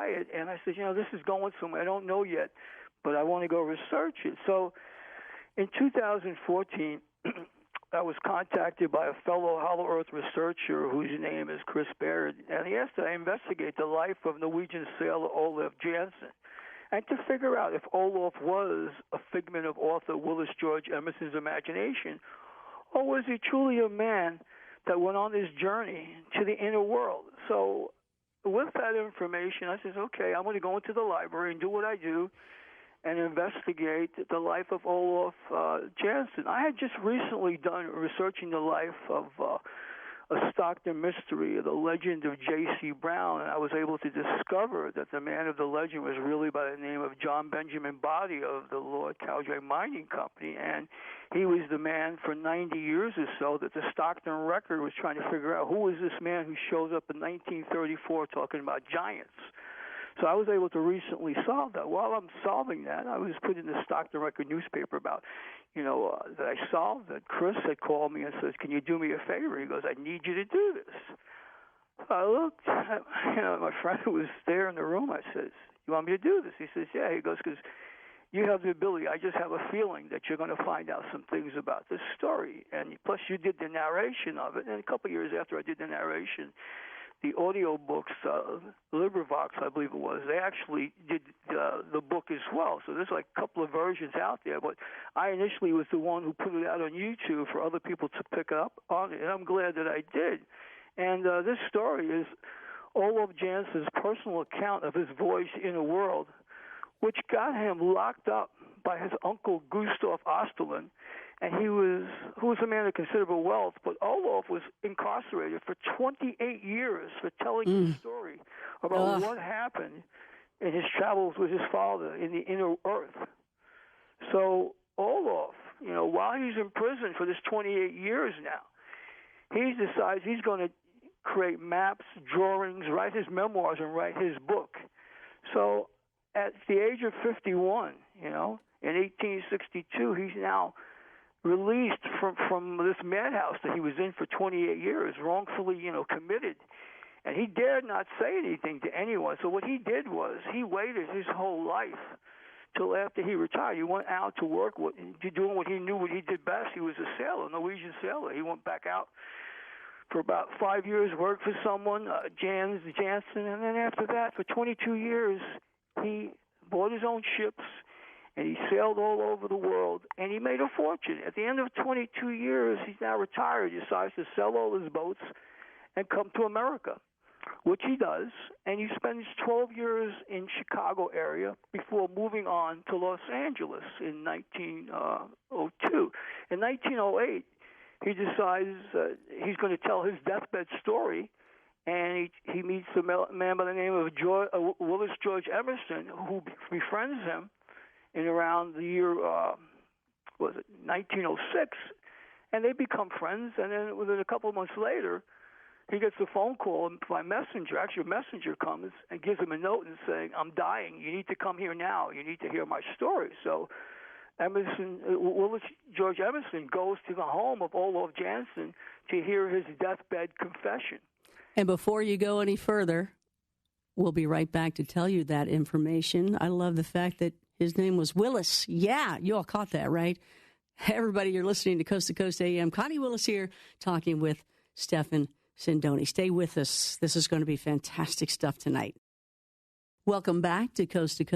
buy it. And I said, this is going somewhere. I don't know yet, but I want to go research it. So in 2014, I was contacted by a fellow Hollow Earth researcher whose name is Chris Baird, and he asked that I investigate the life of Norwegian sailor Olaf Jansen, and to figure out if Olaf was a figment of author Willis George Emerson's imagination, or was he truly a man that went on this journey to the inner world. So with that information, I said, okay, I'm going to go into the library and do what I do and investigate the life of Olaf Jansen. I had just recently done researching the life of a Stockton mystery, the legend of J.C. Brown, and I was able to discover that the man of the legend was really by the name of John Benjamin Body of the Lord Cowdray Mining Company, and he was the man for 90 years or so that the Stockton Record was trying to figure out who was this man who shows up in 1934 talking about giants. So I was able to recently solve that. While I'm solving that, I was put in the Stockton Record newspaper about, that I solved that. Chris had called me and says, can you do me a favor? He goes, I need you to do this. So I looked, my friend who was there in the room, I says, you want me to do this? He says, yeah. He goes, because you have the ability. I just have a feeling that you're going to find out some things about this story. And plus you did the narration of it. And a couple of years after I did the narration, the audio books, LibriVox, I believe it was, they actually did the book as well. So there's like a couple of versions out there. But I initially was the one who put it out on YouTube for other people to pick up on it, and I'm glad that I did. And this story is Olaf Jansen's personal account of his voyage in the world, which got him locked up by his uncle Gustav Osterlund, and who was a man of considerable wealth, but Olaf was incarcerated for 28 years for telling his story about what happened in his travels with his father in the inner earth. So Olaf, while he's in prison for this 28 years now, he decides he's going to create maps, drawings, write his memoirs, and write his book. So at the age of 51, in 1862, he's now released from this madhouse that he was in for 28 years, wrongfully, committed. And he dared not say anything to anyone. So what he did was he waited his whole life till after he retired. He went out to work, doing what he knew, what he did best. He was a sailor, a Norwegian sailor. He went back out for about 5 years, worked for someone, Jansen, and then after that, for 22 years, he bought his own ships, and he sailed all over the world, and he made a fortune. At the end of 22 years, he's now retired. He decides to sell all his boats and come to America, which he does, and he spends 12 years in Chicago area before moving on to Los Angeles in 1902. In 1908, he decides he's going to tell his deathbed story, and he meets a man by the name of Willis George Emerson, who befriends him in around the year, 1906, and they become friends. And then within a couple of months later, he gets a phone call by messenger. Actually, a messenger comes and gives him a note and saying, I'm dying. You need to come here now. You need to hear my story. So Willis George Emerson goes to the home of Olaf Jansen to hear his deathbed confession. And before you go any further, we'll be right back to tell you that information. I love the fact that his name was Willis. Yeah, you all caught that, right? Everybody, you're listening to Coast AM. Connie Willis here talking with Stephen Sindoni. Stay with us. This is going to be fantastic stuff tonight. Welcome back to Coast